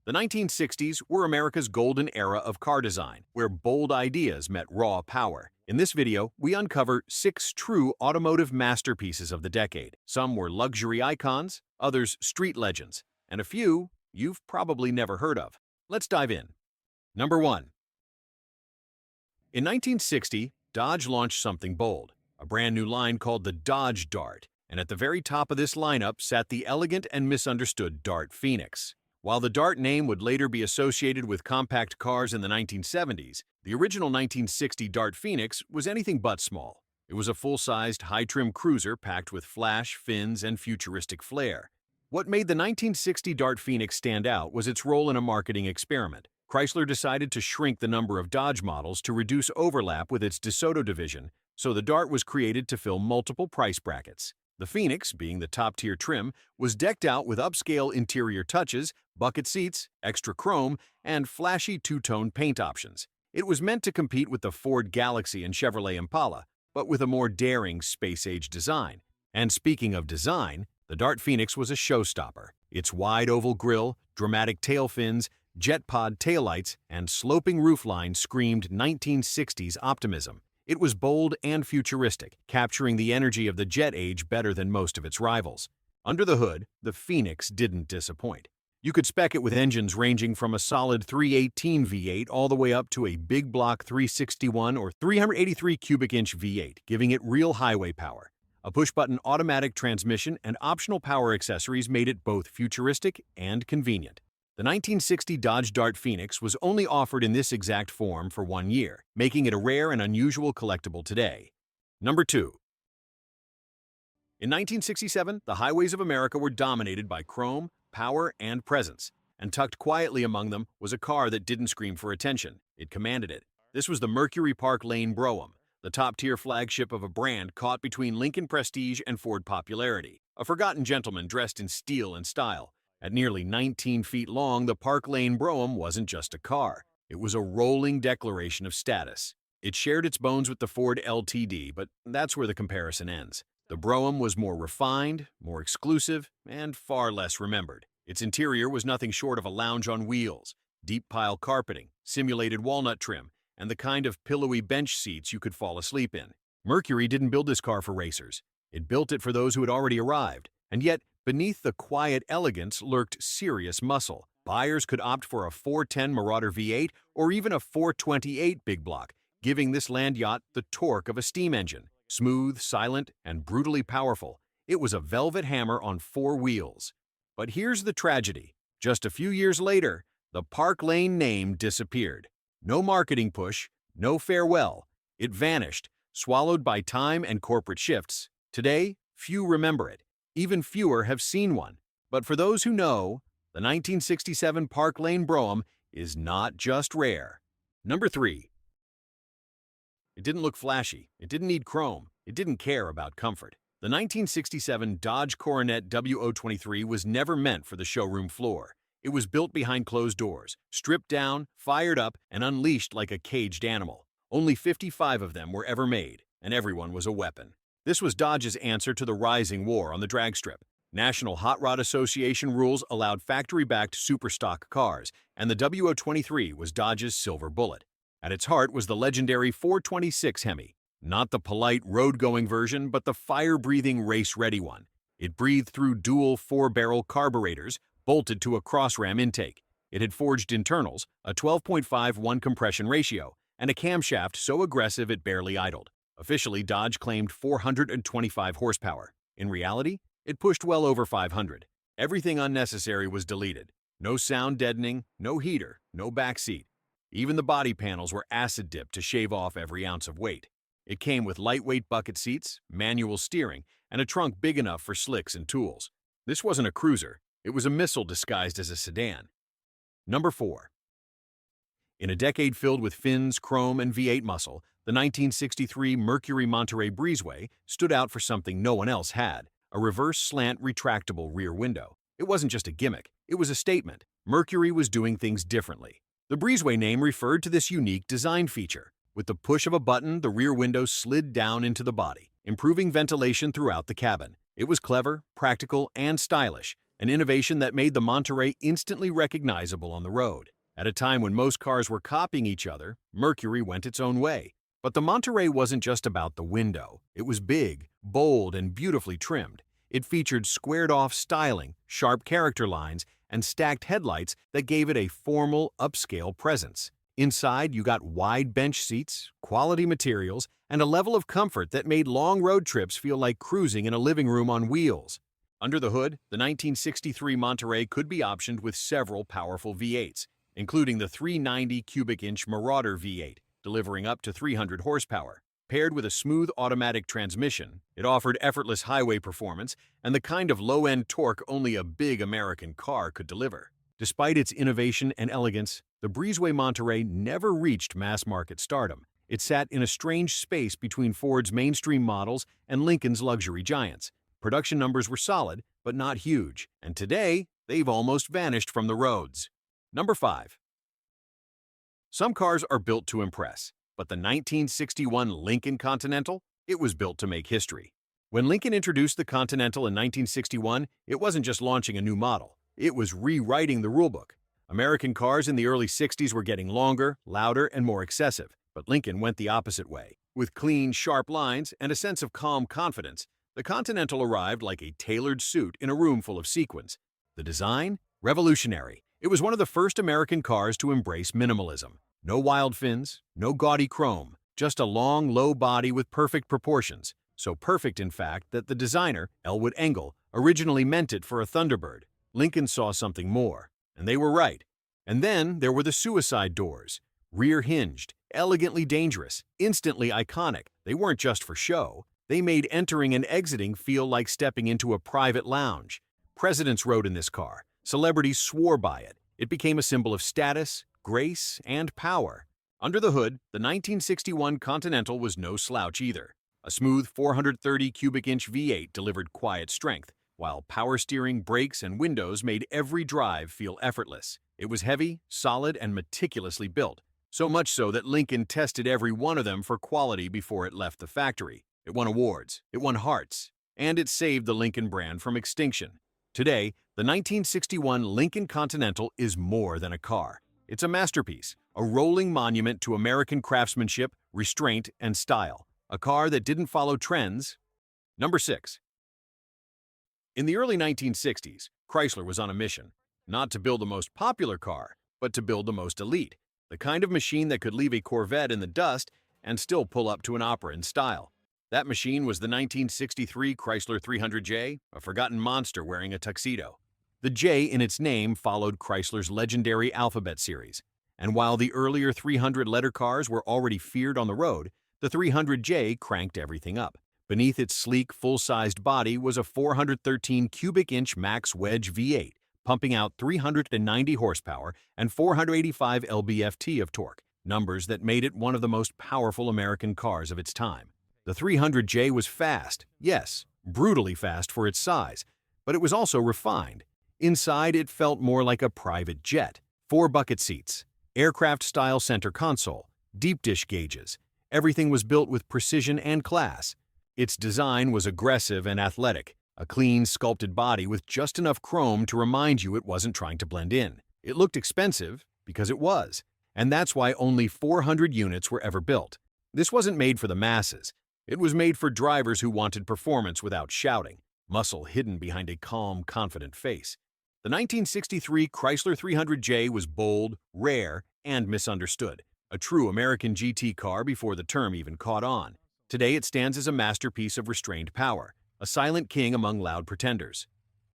The 1960s were America's golden era of car design, where bold ideas met raw power. In this video, we uncover 6 true automotive masterpieces of the decade. Some were luxury icons, others street legends, and a few you've probably never heard of. Let's dive in. Number 1. In 1960, Dodge launched something bold, a brand new line called the Dodge Dart, and at the very top of this lineup sat the elegant and misunderstood Dart Phoenix. While the Dart name would later be associated with compact cars in the 1970s, the original 1960 Dart Phoenix was anything but small. It was a full-sized, high-trim cruiser packed with flash, fins, and futuristic flair. What made the 1960 Dart Phoenix stand out was its role in a marketing experiment. Chrysler decided to shrink the number of Dodge models to reduce overlap with its DeSoto division, so the Dart was created to fill multiple price brackets. The Phoenix, being the top-tier trim, was decked out with upscale interior touches, bucket seats, extra chrome, and flashy two-tone paint options. It was meant to compete with the Ford Galaxy and Chevrolet Impala, but with a more daring space-age design. And speaking of design, the Dart Phoenix was a showstopper. Its wide oval grille, dramatic tail fins, jet pod taillights, and sloping roofline screamed 1960s optimism. It was bold and futuristic, capturing the energy of the jet age better than most of its rivals. Under the hood, the Phoenix didn't disappoint. You could spec it with engines ranging from a solid 318 V8 all the way up to a big block 361 or 383 cubic inch V8, giving it real highway power. A push-button automatic transmission and optional power accessories made it both futuristic and convenient. The 1960 Dodge Dart Phoenix was only offered in this exact form for 1 year, making it a rare and unusual collectible today. Number 2. In 1967, the highways of America were dominated by chrome, power, and presence, and tucked quietly among them was a car that didn't scream for attention. It commanded it. This was the Mercury Parklane Brom, the top-tier flagship of a brand caught between Lincoln prestige and Ford popularity. A forgotten gentleman dressed in steel and style. At nearly 19 feet long, the Parklane Brougham wasn't just a car. It was a rolling declaration of status. It shared its bones with the Ford LTD, but that's where the comparison ends. The Brougham was more refined, more exclusive, and far less remembered. Its interior was nothing short of a lounge on wheels, deep pile carpeting, simulated walnut trim, and the kind of pillowy bench seats you could fall asleep in. Mercury didn't build this car for racers. It built it for those who had already arrived, and yet, beneath the quiet elegance lurked serious muscle. Buyers could opt for a 410 Marauder V8 or even a 428 big block, giving this land yacht the torque of a steam engine. Smooth, silent, and brutally powerful, it was a velvet hammer on 4 wheels. But here's the tragedy. Just a few years later, the Parklane name disappeared. No marketing push, no farewell. It vanished, swallowed by time and corporate shifts. Today, few remember it. Even fewer have seen one. But for those who know, the 1967 Parklane Brougham is not just rare. Number 3. It didn't look flashy. It didn't need chrome. It didn't care about comfort. The 1967 Dodge Coronet W23 was never meant for the showroom floor. It was built behind closed doors, stripped down, fired up, and unleashed like a caged animal. Only 55 of them were ever made, and everyone was a weapon. This was Dodge's answer to the rising war on the drag strip. National Hot Rod Association rules allowed factory-backed superstock cars, and the W23 was Dodge's silver bullet. At its heart was the legendary 426 Hemi, not the polite road-going version, but the fire-breathing race-ready one. It breathed through dual 4-barrel carburetors, bolted to a cross-ram intake. It had forged internals, a 12.51 compression ratio, and a camshaft so aggressive it barely idled. Officially, Dodge claimed 425 horsepower. In reality, it pushed well over 500. Everything unnecessary was deleted. No sound deadening, no heater, no backseat. Even the body panels were acid-dipped to shave off every ounce of weight. It came with lightweight bucket seats, manual steering, and a trunk big enough for slicks and tools. This wasn't a cruiser. It was a missile disguised as a sedan. Number 4. In a decade filled with fins, chrome, and V8 muscle, the 1963 Mercury Mterrey Breezeway stood out for something no one else had, a reverse slant retractable rear window. It wasn't just a gimmick, it was a statement. Mercury was doing things differently. The Breezeway name referred to this unique design feature. With the push of a button, the rear window slid down into the body, improving ventilation throughout the cabin. It was clever, practical, and stylish, an innovation that made the Mterrey instantly recognizable on the road. At a time when most cars were copying each other, Mercury went its own way. But the Mterrey wasn't just about the window. It was big, bold, and beautifully trimmed. It featured squared-off styling, sharp character lines, and stacked headlights that gave it a formal, upscale presence. Inside, you got wide bench seats, quality materials, and a level of comfort that made long road trips feel like cruising in a living room on wheels. Under the hood, the 1963 Mterrey could be optioned with several powerful V8s, including the 390 cubic-inch Marauder V8, delivering up to 300 horsepower. Paired with a smooth automatic transmission, it offered effortless highway performance and the kind of low-end torque only a big American car could deliver. Despite its innovation and elegance, the Breezeway Mterrey never reached mass-market stardom. It sat in a strange space between Ford's mainstream models and Lincoln's luxury giants. Production numbers were solid, but not huge, and today, they've almost vanished from the roads. Number 5. Some cars are built to impress, but the 1961 Lincoln Continental, it was built to make history. When Lincoln introduced the Continental in 1961, it wasn't just launching a new model, it was rewriting the rulebook. American cars in the early 60s were getting longer, louder, and more excessive, but Lincoln went the opposite way. With clean, sharp lines and a sense of calm confidence, the Continental arrived like a tailored suit in a room full of sequins. The design? Revolutionary. It was one of the first American cars to embrace minimalism. No wild fins, no gaudy chrome, just a long, low body with perfect proportions. So perfect, in fact, that the designer, Elwood Engel, originally meant it for a Thunderbird. Lincoln saw something more, and they were right. And then there were the suicide doors. Rear-hinged, elegantly dangerous, instantly iconic. They weren't just for show. They made entering and exiting feel like stepping into a private lounge. Presidents rode in this car. Celebrities swore by it. It became a symbol of status, grace, and power. Under the hood, the 1961 Continental was no slouch either. A smooth 430 cubic-inch V8 delivered quiet strength, while power steering, brakes, and windows made every drive feel effortless. It was heavy, solid, and meticulously built, so much so that Lincoln tested every one of them for quality before it left the factory. It won awards, it won hearts, and it saved the Lincoln brand from extinction. Today, the 1961 Lincoln Continental is more than a car. It's a masterpiece, a rolling monument to American craftsmanship, restraint, and style. A car that didn't follow trends. Number 6. In the early 1960s, Chrysler was on a mission, not to build the most popular car, but to build the most elite, the kind of machine that could leave a Corvette in the dust and still pull up to an opera in style. That machine was the 1963 Chrysler 300J, a forgotten monster wearing a tuxedo. The J in its name followed Chrysler's legendary Alphabet series, and while the earlier 300-letter cars were already feared on the road, the 300J cranked everything up. Beneath its sleek, full-sized body was a 413 cubic-inch max wedge V8, pumping out 390 horsepower and 485 lb-ft of torque, numbers that made it one of the most powerful American cars of its time. The 300J was fast, yes, brutally fast for its size, but it was also refined. Inside, it felt more like a private jet. 4 bucket seats, aircraft-style center console, deep dish gauges. Everything was built with precision and class. Its design was aggressive and athletic, a clean, sculpted body with just enough chrome to remind you it wasn't trying to blend in. It looked expensive because it was, and that's why only 400 units were ever built. This wasn't made for the masses. It was made for drivers who wanted performance without shouting, muscle hidden behind a calm, confident face. The 1963 Chrysler 300J was bold, rare, and misunderstood. A true American GT car before the term even caught on. Today it stands as a masterpiece of restrained power, a silent king among loud pretenders.